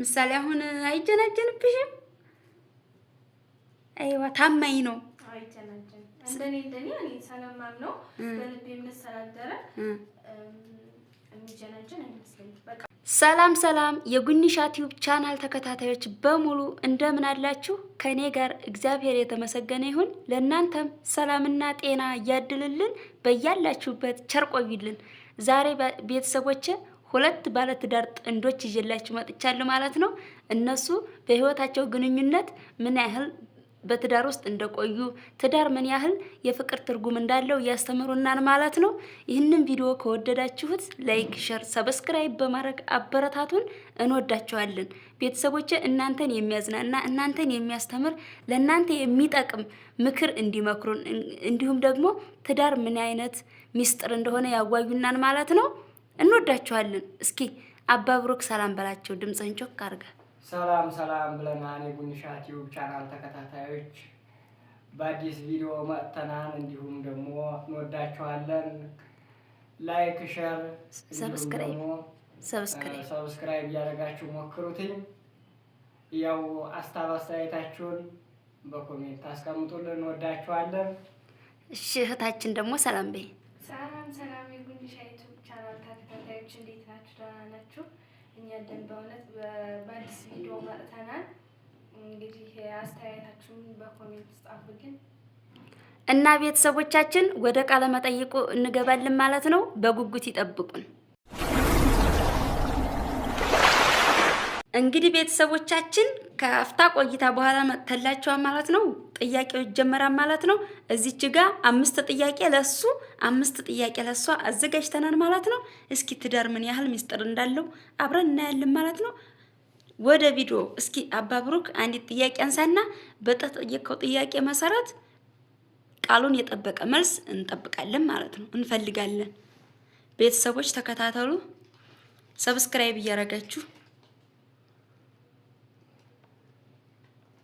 ምሳሌ አሁን አይጀናጀንብሽም? አይዋ ታማኝ ነው። አይጀናጀን እንደኔ እኔ ሰላማም ነው በልቤ የምንሰራደረ የሚጀናጀን አይመስለኝም። በቃ ሰላም ሰላም የጉኒሻ ቲዩብ ቻናል ተከታታዮች በሙሉ እንደምን አላችሁ? ከኔ ጋር እግዚአብሔር የተመሰገነ ይሁን። ለእናንተም ሰላምና ጤና ያድልልን፣ በያላችሁበት ቸር ቆዩልን። ዛሬ ቤተሰቦቼ ሁለት ባለትዳር ጥንዶች ይዤላችሁ መጥቻለሁ ማለት ነው። እነሱ በህይወታቸው ግንኙነት ምን ያህል በትዳር ውስጥ እንደቆዩ ትዳር ምን ያህል የፍቅር ትርጉም እንዳለው ያስተምሩናል ማለት ነው። ይህንን ቪዲዮ ከወደዳችሁት ላይክ፣ ሼር፣ ሰብስክራይብ በማድረግ አበረታቱን። እንወዳችኋለን ቤተሰቦቼ። እናንተን የሚያዝናና እናንተን የሚያስተምር ለእናንተ የሚጠቅም ምክር እንዲመክሩን እንዲሁም ደግሞ ትዳር ምን አይነት ሚስጥር እንደሆነ ያዋዩናል ማለት ነው። እንወዳችኋለን። እስኪ አባ ብሩክ ሰላም በላቸው፣ ድምፅህን ጮክ አድርገህ። ሰላም ሰላም ብለናል። የጉኒሻ ቲዩብ ቻናል ተከታታዮች በአዲስ ቪዲዮ መጥተናል። እንዲሁም ደግሞ እንወዳችኋለን። ላይክ፣ ሼር፣ ሰብስክራይብ እያደረጋችሁ ሞክሩትኝ። ያው አስተያየት አስተያየታችሁን በኮሜንት አስቀምጡልን። እንወዳችኋለን። እሺ እህታችን ደግሞ ሰላም በይ። ሰላም የጉኒሻ ዩቲዩብ ቻናል ተከታታዮች እንዴት ናችሁ? ደህና ናችሁ? እኛ ደን በእውነት በአዲስ ቪዲዮ መጥተናል። እንግዲህ አስተያየታችሁን በኮሜንት ጻፉልን እና ቤተሰቦቻችን ወደ ቃለ መጠይቁ እንገባለን ማለት ነው። በጉጉት ይጠብቁን። እንግዲህ ቤተሰቦቻችን ከአፍታ ቆይታ በኋላ መጥተላችኋል ማለት ነው። ጥያቄው ይጀመራል ማለት ነው። እዚች ጋር 5 ጥያቄ ለሱ 5 ጥያቄ ለሷ አዘጋጅተናል ማለት ነው። እስኪ ትዳር ምን ያህል ሚስጥር እንዳለው አብረን እናያለን ማለት ነው። ወደ ቪዲዮ እስኪ አባ ብሩክ አንዲት ጥያቄ አንሳና በተጠየቀው ጥያቄ መሰረት ቃሉን የጠበቀ መልስ እንጠብቃለን ማለት ነው። እንፈልጋለን። ቤተሰቦች ተከታተሉ። ሰብስክራይብ እያደረጋችሁ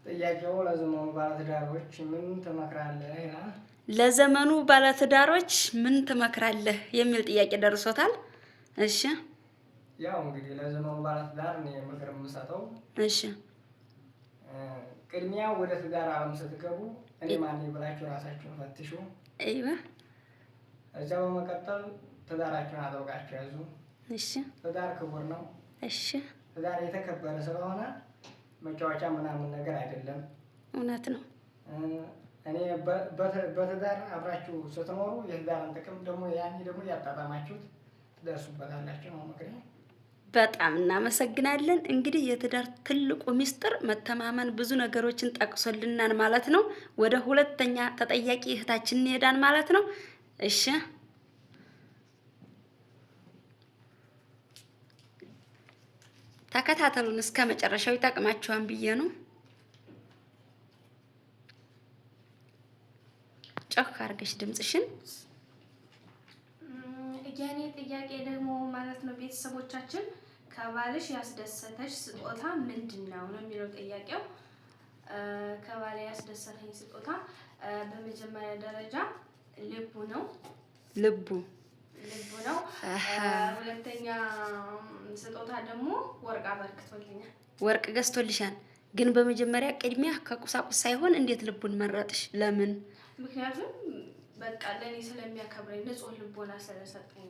ጥያቄው ለዘመኑ ባለትዳሮች ምን ትመክራለህ ይላል። ለዘመኑ ባለትዳሮች ምን ትመክራለህ የሚል ጥያቄ ደርሶታል። እሺ ያው እንግዲህ ለዘመኑ ባለትዳር እኔ ምክር የምሰጠው እሺ ቅድሚያ ወደ ትዳር ዓለም ስትገቡ እኔ ማን ነኝ ብላችሁ ራሳችሁን ፈትሹ። አይዋ እዛ በመቀጠል ትዳራችሁን አጥብቃችሁ ያዙ። እሺ ትዳር ክቡር ነው። እሺ ትዳር የተከበረ ስለሆነ መጫወቻ ምናምን ነገር አይደለም። እውነት ነው። እኔ በትዳር አብራችሁ ስትኖሩ የትዳርን ጥቅም ደግሞ ያኔ ደግሞ ያጣጣማችሁት ትደርሱበታላችሁ ነው ምክሬ። በጣም እናመሰግናለን። እንግዲህ የትዳር ትልቁ ሚስጥር መተማመን፣ ብዙ ነገሮችን ጠቅሶልናል ማለት ነው። ወደ ሁለተኛ ተጠያቂ እህታችን እንሄዳን ማለት ነው። እሺ ተከታተሉን እስከ መጨረሻው ይጠቅማችኋል ብዬ ነው። ጮክ አድርገሽ ድምጽሽን። የኔ ጥያቄ ደግሞ ማለት ነው ቤተሰቦቻችን ከባልሽ ያስደሰተሽ ስጦታ ምንድነው ነው የሚለው ጥያቄው። ከባል ያስደሰተኝ ስጦታ በመጀመሪያ ደረጃ ልቡ ነው። ልቡ ነው። ሁለተኛ ስጦታ ደግሞ ወርቅ አበርክቶልኛል። ወርቅ ገዝቶልሻል። ግን በመጀመሪያ ቅድሚያ ከቁሳቁስ ሳይሆን እንዴት ልቡን መረጥሽ? ለምን? ምክንያቱም በቃ ለኔ ስለሚያከብረኝ ንጹህ ልቦና ስለሰጠኝ።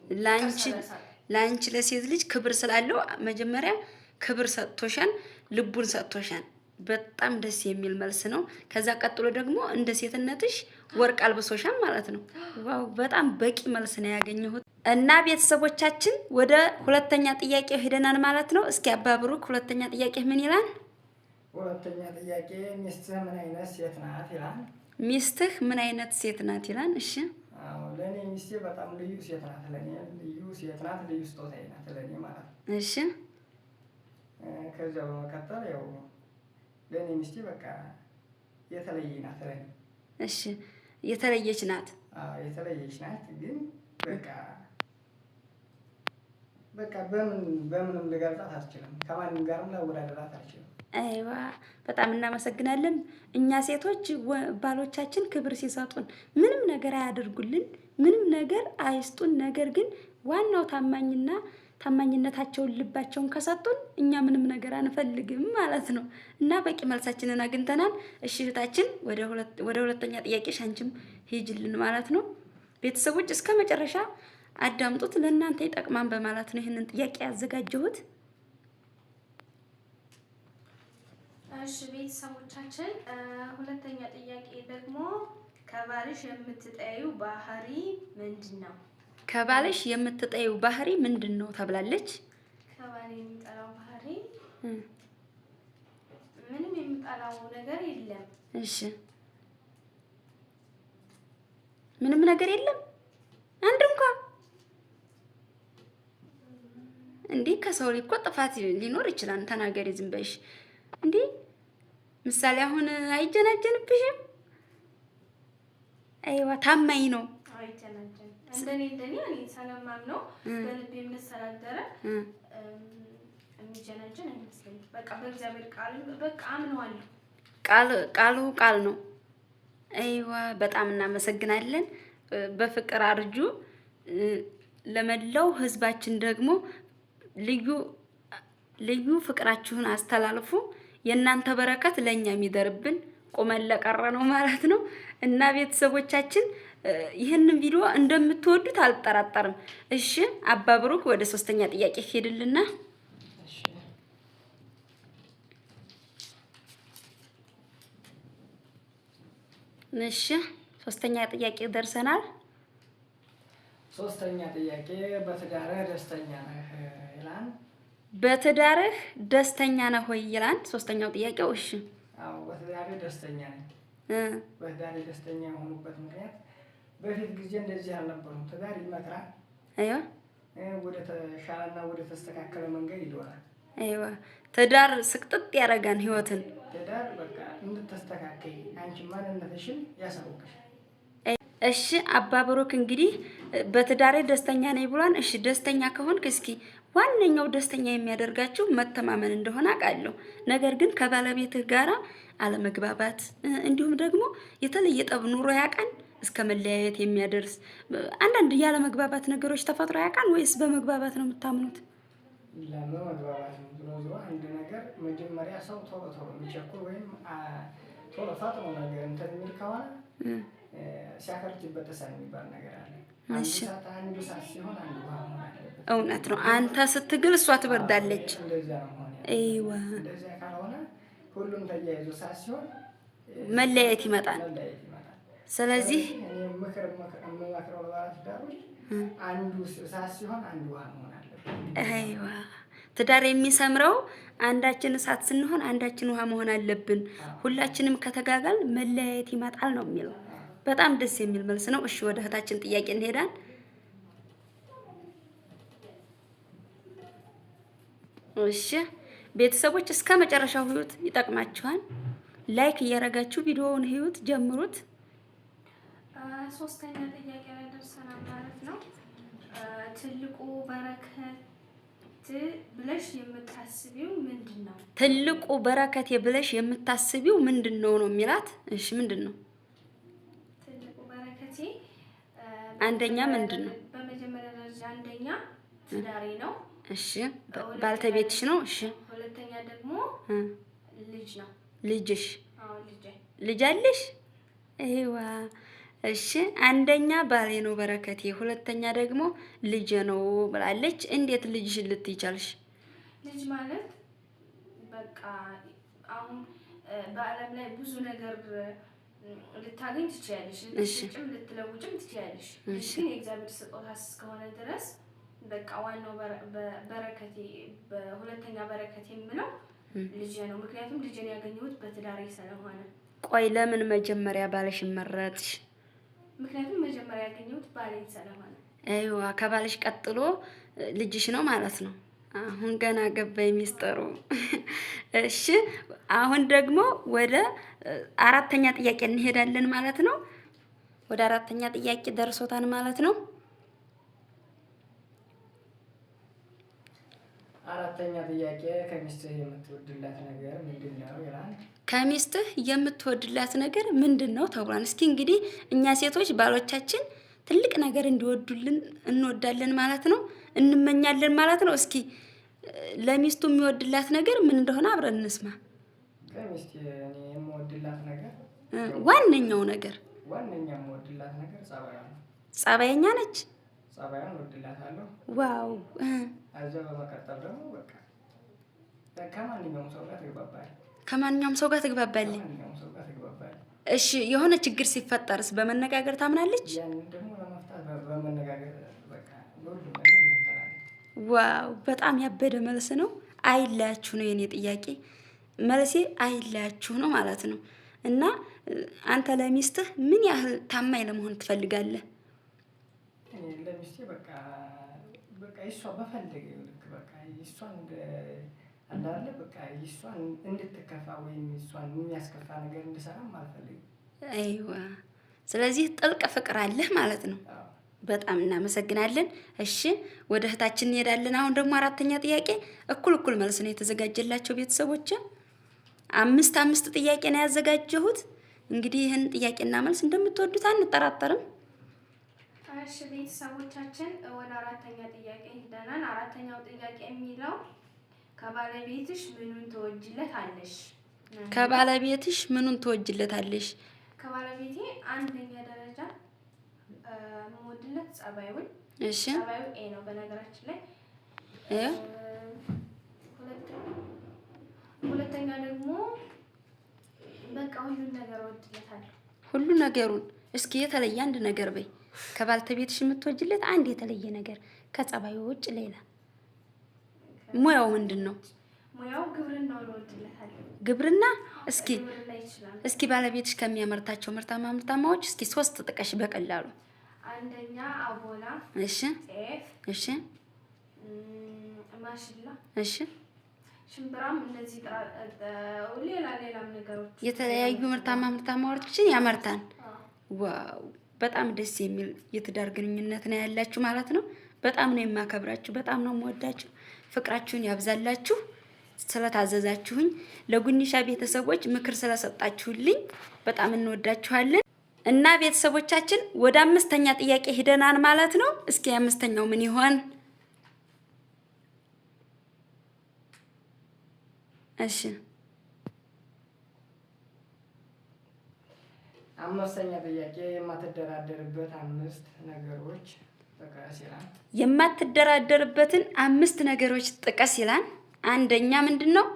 ላንቺ ለሴት ልጅ ክብር ስላለው መጀመሪያ ክብር ሰጥቶሻል፣ ልቡን ሰጥቶሻል። በጣም ደስ የሚል መልስ ነው። ከዛ ቀጥሎ ደግሞ እንደ ሴትነትሽ ወርቅ አልብሶሻል ማለት ነው። ዋው በጣም በቂ መልስ ነው ያገኘሁት። እና ቤተሰቦቻችን ወደ ሁለተኛ ጥያቄ ሄደናል ማለት ነው። እስኪ አባ ብሩክ ሁለተኛ ጥያቄ ምን ይላል? ሁለተኛ ጥያቄ ሚስትህ ምን አይነት ሴት ናት ይላል። ሚስትህ ምን አይነት ሴት ናት ይላል። እሺ አዎ ለኔ ሚስቴ በጣም ልዩ ሴት ናት። ለኔ ልዩ ሴት ናት። ልዩ ስጦታዬ ናት ለኔ ማለት ነው። እሺ ከዛ በመቀጠል ያው ለኔ ሚስቴ በቃ የተለየ ናት ለኔ። እሺ የተለየች ናት። አዎ የተለየች ናት። ግን በቃ በምንም ልገልጻት አልችልም። ከማንም ጋርም ላወዳደራት አልችልም። አይዋ በጣም እናመሰግናለን። እኛ ሴቶች ባሎቻችን ክብር ሲሰጡን ምንም ነገር አያደርጉልን፣ ምንም ነገር አይስጡን። ነገር ግን ዋናው ታማኝና ታማኝነታቸውን ልባቸውን ከሰጡን እኛ ምንም ነገር አንፈልግም ማለት ነው። እና በቂ መልሳችንን አግኝተናል። እሺ እህታችን ወደ ሁለተኛ ጥያቄሽ አንቺም ሂጅልን ማለት ነው። ቤተሰቦች እስከ መጨረሻ አዳምጡት፣ ለእናንተ ይጠቅማን በማለት ነው ይህንን ጥያቄ ያዘጋጀሁት። እሺ ቤተሰቦቻችን፣ ሁለተኛ ጥያቄ ደግሞ ከባልሽ የምትጠዩ ባህሪ ምንድን ነው? ከባልሽ የምትጠዩ ባህሪ ምንድን ነው ተብላለች። ከባል የሚጠላው ባህሪ ምንም የሚጠላው ነገር የለም። እሺ ምንም ነገር የለም አንድ እንኳን እንዴ? ከሰው ላይ እኮ ጥፋት ሊኖር ይችላል። ተናገሪ ዝም በይሽ እንዴ። ምሳሌ አሁን አይጀናጀንብሽም? አይዋ ታማኝ ነው። አይጀናጀን እንደኔ እኔ ሰላማም ነው በልቤ የምንሰላደረ የሚጀናጀን አይመስለኝም። በቃ በእግዚአብሔር ቃል በቃ አምነዋለሁ። ቃሉ ነው። አይዋ በጣም እናመሰግናለን። በፍቅር አርጁ። ለመላው ህዝባችን ደግሞ ልዩ ፍቅራችሁን አስተላልፉ። የእናንተ በረከት ለኛ የሚደርብን ቁመን ለቀረ ነው ማለት ነው። እና ቤተሰቦቻችን ይህንን ቪዲዮ እንደምትወዱት አልጠራጠርም። እሺ አባ ብሩክ ወደ ሶስተኛ ጥያቄ ሄድልና እሺ ሶስተኛ ጥያቄ ደርሰናል። ሶስተኛ ጥያቄ በትዳርህ ደስተኛ ነህ ይላል። በትዳርህ ደስተኛ ነህ ወይ ይላል ሶስተኛው ጥያቄው። እሺ አዎ በትዳሬ ደስተኛ ነኝ። በትዳሬ ደስተኛ የሆኑበት ምክንያት በፊት ጊዜ እንደዚህ አልነበሩም። ትዳር ይመክራል። አይዋ ወደ ተሻለና ወደ ተስተካከለ መንገድ ይዶራል። አይዋ ትዳር ስቅጥጥ ያደርጋን ህይወትን። ትዳር በቃ እንድትስተካከይ አንቺ ማንነትሽን ያሳውቅሻል። እሺ አባ ብሩክ እንግዲህ በትዳሬ ደስተኛ ነኝ ብሏን። እሺ ደስተኛ ከሆንክ እስኪ ዋነኛው ደስተኛ የሚያደርጋችሁ መተማመን እንደሆነ አውቃለሁ። ነገር ግን ከባለቤትህ ጋራ አለመግባባት እንዲሁም ደግሞ የተለየ ጠብ ኑሮ ያውቃል እስከ መለያየት የሚያደርስ አንዳንድ ያለመግባባት ነገሮች ተፈጥሮ ያውቃል ወይስ በመግባባት ነው የምታምኑት? ለመግባባት ነው። ዞሮ አንድ ነገር መጀመሪያ ሰው ቶሎ የሚቸኩል ወይም ቶሎ ፈጥኖ ነገር እንትን የሚል ከሆነ ሲያከርት ይበጠሳል የሚባል ነገር አለ። አንዱ ሰዓት ሲሆን አንዱ ውሃ መሆን አለበት። እውነት ነው። አንተ ስትግል እሷ ትበርዳለች። እንደዚያ ነው መሆን ያለበት። አይዋ እንደዚያ ካልሆነ ሁሉም ተያይዞ ሰዓት ሲሆን መለያየት ይመጣል። ስለዚህ እኔ የምመክረው ለባለትዳሮች አንዱ ሰዓት ሲሆን አንዱ ውሃ መሆን አለበት። አይዋ ትዳር የሚሰምረው አንዳችን እሳት ስንሆን አንዳችን ውሃ መሆን አለብን። ሁላችንም ከተጋጋል መለያየት ይመጣል ነው የሚለው። በጣም ደስ የሚል መልስ ነው። እሺ ወደ እህታችን ጥያቄ እንሄዳለን። እሺ ቤተሰቦች እስከ መጨረሻው ህይወት ይጠቅማችኋል። ላይክ እያደረጋችሁ ቪዲዮውን ህይወት ጀምሩት። ሶስተኛ ጥያቄ ላይ ደርሰናል ማለት ነው። ትልቁ በረከት ብለሽ የምታስቢው ምንድን ነው? ትልቁ በረከት ብለሽ የምታስቢው ምንድን ነው ነው የሚላት። እሺ ምንድን ነው? ትልቁ በረከቴ አንደኛ ምንድን ነው? በመጀመሪያ ደረጃ አንደኛ ትዳሬ ነው። እሺ ባልተቤትሽ ነው። እሺ ሁለተኛ ደግሞ ልጅ ነው። ልጅሽ? አዎ ልጅ አለሽ? አይዋ እሺ አንደኛ ባሌ ነው በረከቴ፣ ሁለተኛ ደግሞ ልጅ ነው ብላለች። እንዴት ልጅሽን ልትይ ቻልሽ? ልጅ ማለት በቃ አሁን በዓለም ላይ ብዙ ነገር ልታገኝ ትችያለሽ፣ ልትሽጭም ልትለውጭም ትችያለሽ። ግን የእግዚአብሔር ስጦታ እስከሆነ ድረስ በቃ ዋናው በረከቴ በሁለተኛ በረከቴ የምለው ልጅ ነው። ምክንያቱም ልጅን ያገኘሁት በትዳሬ ስለሆነ። ቆይ ለምን መጀመሪያ ባልሽን መረጥሽ? ምክንያቱም መጀመሪያ ያገኘሁት ባሌን ስለሆነ። አይዋ ከባልሽ ቀጥሎ ልጅሽ ነው ማለት ነው። አሁን ገና ገባኝ ሚስጥሩ። እሺ አሁን ደግሞ ወደ አራተኛ ጥያቄ እንሄዳለን ማለት ነው። ወደ አራተኛ ጥያቄ ደርሶታል ማለት ነው። አራተኛ ጥያቄ ከሚስትህ የምትወድላት ነገር ምንድን ነው ይላል። ከሚስትህ የምትወድላት ነገር ምንድን ነው ተብሏል። እስኪ እንግዲህ እኛ ሴቶች ባሎቻችን ትልቅ ነገር እንዲወዱልን እንወዳለን ማለት ነው። እንመኛለን ማለት ነው። እስኪ ለሚስቱ የሚወድላት ነገር ምን እንደሆነ አብረን እንስማ። ከሚስቴ እኔ የምወድላት ነገር ዋነኛው ነገር የምወድላት ነገር ጸባይዋ ነው። ጸባየኛ ነች። ጸባይዋን እወድላታለሁ። ዋው። ከዛ በመቀጠል ደግሞ በቃ ከማንኛውም ሰው ጋር ትግባባለች። ከማንኛውም ሰው ጋር ትግባባለች። እሺ የሆነ ችግር ሲፈጠርስ በመነጋገር ታምናለች? ያንን ደግሞ ለመፍታት በመነጋገር በቃ ሁሉም ነገር እንጠራለን። ዋው በጣም ያበደ መልስ ነው። አይለያችሁ ነው የኔ ጥያቄ። መልሴ አይለያችሁ ነው ማለት ነው። እና አንተ ለሚስትህ ምን ያህል ታማኝ ለመሆን ትፈልጋለህ? እኔ ለሚስቴ በቃ እሷ በፈለገው ልክ በቃ እሷን አንዳለ በቃ እሷን እንድትከፋ ወይም እሷን የሚያስከፋ ነገር እንድሰራም አልፈልግም። አይዋ ስለዚህ ጥልቅ ፍቅር አለህ ማለት ነው። በጣም እናመሰግናለን። እሺ ወደ እህታችን እንሄዳለን። አሁን ደግሞ አራተኛ ጥያቄ እኩል መልስ ነው የተዘጋጀላቸው ቤተሰቦች። 5 ጥያቄ ነው ያዘጋጀሁት። እንግዲህ ይህን ጥያቄና መልስ እንደምትወዱት አንጠራጠርም። እሺ ቤተሰቦቻችን ወደ አራተኛ ጥያቄ ሄደናል። አራተኛው ጥያቄ የሚለው ከባለቤትሽ ምኑን ትወጅለታለሽ? ከባለቤትሽ ምኑን ትወጅለታለሽ? ከባለቤቴ አንደኛ ደረጃ የምወድለት ጸባዩን። እሺ ጸባዩ ኤ ነው በነገራችን ላይ። ሁለተኛ ደግሞ በቃ ሁሉን ነገር እወድለታለሁ። ሁሉ ነገሩን። እስኪ የተለየ አንድ ነገር በይ። ከባለቤትሽ የምትወጅለት አንድ የተለየ ነገር ከጸባዩ ውጭ ሌላ። ሙያው ምንድን ነው? ሙያው ግብርናው እወድለታለሁ። ግብርና። እስኪ ባለቤትሽ ከሚያመርታቸው ምርታማዎች እስኪ 3 ጥቀሽ በቀላሉ። አንደኛ አቦላ። እሺ ጤፍ። እሺ ማሽላ። እሺ ሽምብራም። እነዚህ ሌላም ነገሮች የተለያዩ ምርታማዎችን ያመርታል። ዋው በጣም ደስ የሚል የትዳር ግንኙነት ነው ያላችሁ ማለት ነው። በጣም ነው የማከብራችሁ፣ በጣም ነው የምወዳችሁ። ፍቅራችሁን ያብዛላችሁ። ስለታዘዛችሁኝ ለጉኒሻ ቤተሰቦች ምክር ስለሰጣችሁልኝ በጣም እንወዳችኋለን። እና ቤተሰቦቻችን ወደ 5ኛ ጥያቄ ሄደናል ማለት ነው። እስኪ 5ኛው ምን ይሆን? እሺ 5ኛ ጥያቄ የማትደራደርበት 5 ነገሮች ጥቀስ ይላል። የማትደራደርበትን 5 ነገሮች ጥቀስ ይላል። አንደኛ ምንድን ነው?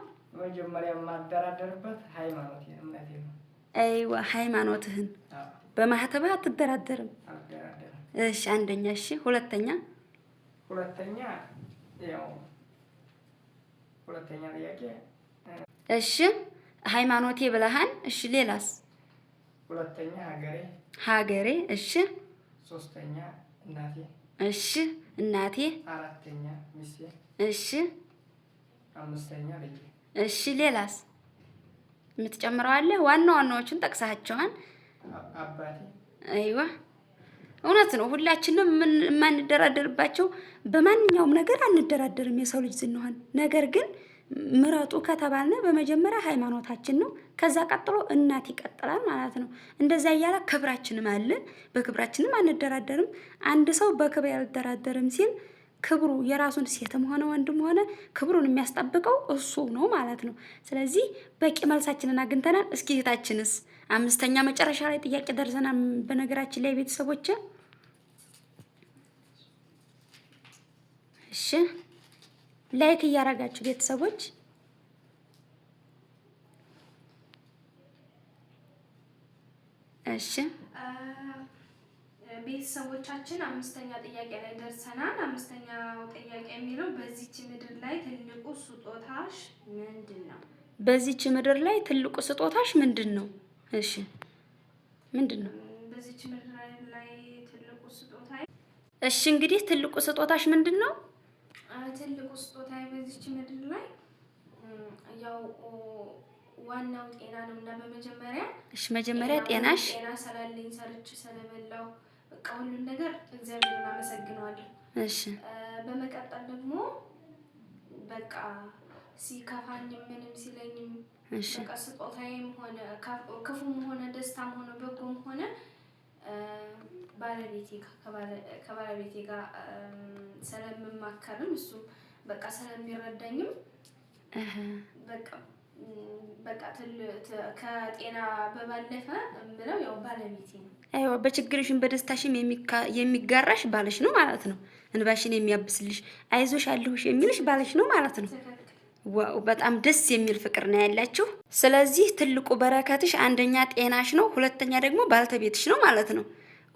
መጀመሪያ የማትደራደርበት ሃይማኖት እምነቴ ነው። አይዋ ሃይማኖትህን በማህተብህ አትደራደርም። እሺ አንደኛ። እሺ ሁለተኛ ያው ሁለተኛ ጥያቄ እሺ ሃይማኖቴ ብለሃን። እሺ ሌላስ? ሁለተኛ ሀገሬ። እሺ ሶስተኛ እናቴ። እሺ እናቴ። አራተኛ ሚስቴ። እሺ 5ኛ ልጄ። እሺ ሌላስ የምትጨምረው አለ? ዋናዎቹን ጠቅሳቸዋል። አባቴ። አይዋ እውነት ነው። ሁላችንም የማንደራደርባቸው በማንኛውም ነገር አንደራደርም የሰው ልጅ ስንሆን። ነገር ግን ምረጡ ከተባልነ በመጀመሪያ ሃይማኖታችን ነው። ከዛ ቀጥሎ እናት ይቀጥላል ማለት ነው። እንደዛ እያለ ክብራችንም አለ። በክብራችንም አንደራደርም። አንድ ሰው በክብር ያልደራደርም ሲል ክብሩ የራሱን ሴትም ሆነ ወንድም ሆነ ክብሩን የሚያስጠብቀው እሱ ነው ማለት ነው። ስለዚህ በቂ መልሳችንን አግኝተናል። እስኪ እህታችንስ 5ኛ መጨረሻ ላይ ጥያቄ ደርሰናል። በነገራችን ላይ ቤተሰቦች እሺ ላይክ እያደረጋችሁ ቤተሰቦች እሺ ቤተሰቦቻችን 5ኛ ጥያቄ ላይ ደርሰናል። 5ኛው ጥያቄ የሚለው በዚች ምድር ላይ ትልቁ ስጦታሽ ምንድን ነው? በዚች ምድር ላይ ትልቁ ስጦታሽ ምንድን ነው? እሺ ምንድን ነው በዚች ምድር ላይ ትልቁ ስጦታዬ? እሺ እንግዲህ ትልቁ ስጦታሽ ምንድን ነው? ትልቁ ስጦታዬ በዚች ምድር ላይ ያው ዋናው ጤና ነው እና በመጀመሪያ መጀመሪያ ጤናሽ። ጤና ስላለኝ ሰርቼ ስለበላው በቃ ሁሉን ነገር እግዚአብሔርን አመሰግነዋለሁ። እሺ በመቀጠል ደግሞ በቃ ሲከፋኝም ምንም ሲለኝም በቃ ስጦታዬም ሆነ ክፉም ሆነ ደስታም ሆነ በጎም ሆነ ከባለቤቴ ጋር ስለምማከርም እሱ በቃ ስለሚረዳኝም በቃ ከጤና በባለፈ ብለው ያው ባለቤቴ ነው። አይዋ በችግርሽም በደስታሽም የሚጋራሽ ባልሽ ነው ማለት ነው። እንባሽን የሚያብስልሽ አይዞሽ አለሁሽ የሚልሽ ባልሽ ነው ማለት ነው። ዋው በጣም ደስ የሚል ፍቅር ነው ያላችሁ። ስለዚህ ትልቁ በረከትሽ አንደኛ ጤናሽ ነው፣ ሁለተኛ ደግሞ ባልተቤትሽ ነው ማለት ነው።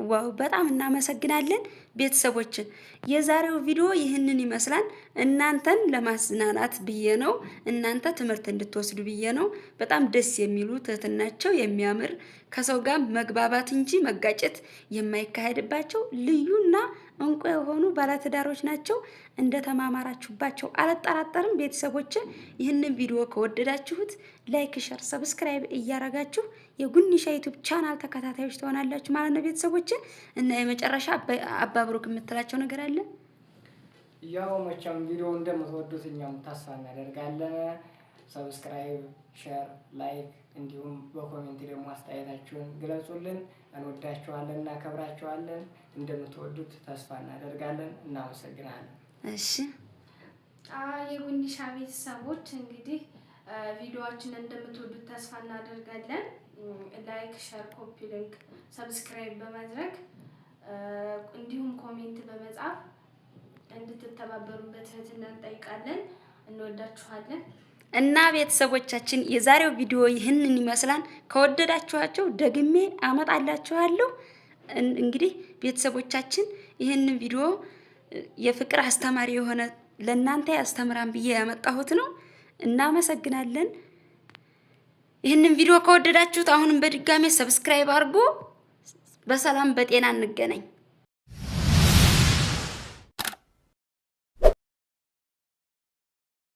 ዋው በጣም እናመሰግናለን ቤተሰቦችን። የዛሬው ቪዲዮ ይህንን ይመስላል። እናንተን ለማዝናናት ብዬ ነው፣ እናንተ ትምህርት እንድትወስዱ ብዬ ነው። በጣም ደስ የሚሉ ትህትናቸው የሚያምር ከሰው ጋር መግባባት እንጂ መጋጨት የማይካሄድባቸው ልዩና እንቁ የሆኑ ባለትዳሮች ናቸው። እንደተማማራችሁባቸው አልጠራጠርም። ቤተሰቦችን ይህንን ቪዲዮ ከወደዳችሁት ላይክ፣ ሸር፣ ሰብስክራይብ እያረጋችሁ የጉኒሻ ዩቲዩብ ቻናል ተከታታዮች ትሆናላችሁ ማለት ነው ቤተሰቦችን። እና የመጨረሻ አባብሮክ የምትላቸው ነገር አለ? ያው መቼም ቪዲዮ እንደምትወዱት እኛም ተስፋ እናደርጋለን። ሰብስክራይብ፣ ሼር፣ ላይክ እንዲሁም በኮሜንት ደግሞ አስተያየታችሁን ግለጹልን። እንወዳችኋለን፣ እናከብራችኋለን። እንደምትወዱት ተስፋ እናደርጋለን። እናመሰግናለን። እሺ የጉኒሻ ቤተሰቦች እንግዲህ ቪዲዮዎችን እንደምትወዱት ተስፋ እናደርጋለን። ላይክ፣ ሼር፣ ኮፒ ሊንክ፣ ሰብስክራይብ በማድረግ እንዲሁም ኮሜንት በመጻፍ እንድትተባበሩን በትህትና እንጠይቃለን። እንወዳችኋለን። እና ቤተሰቦቻችን የዛሬው ቪዲዮ ይህንን ይመስላል። ከወደዳችኋቸው ደግሜ አመጣላችኋለሁ። እንግዲህ ቤተሰቦቻችን ይህንን ቪዲዮ የፍቅር አስተማሪ የሆነ ለእናንተ ያስተምራን ብዬ ያመጣሁት ነው። እናመሰግናለን። ይህንን ቪዲዮ ከወደዳችሁት አሁንም በድጋሜ ሰብስክራይብ አድርጉ። በሰላም በጤና እንገናኝ።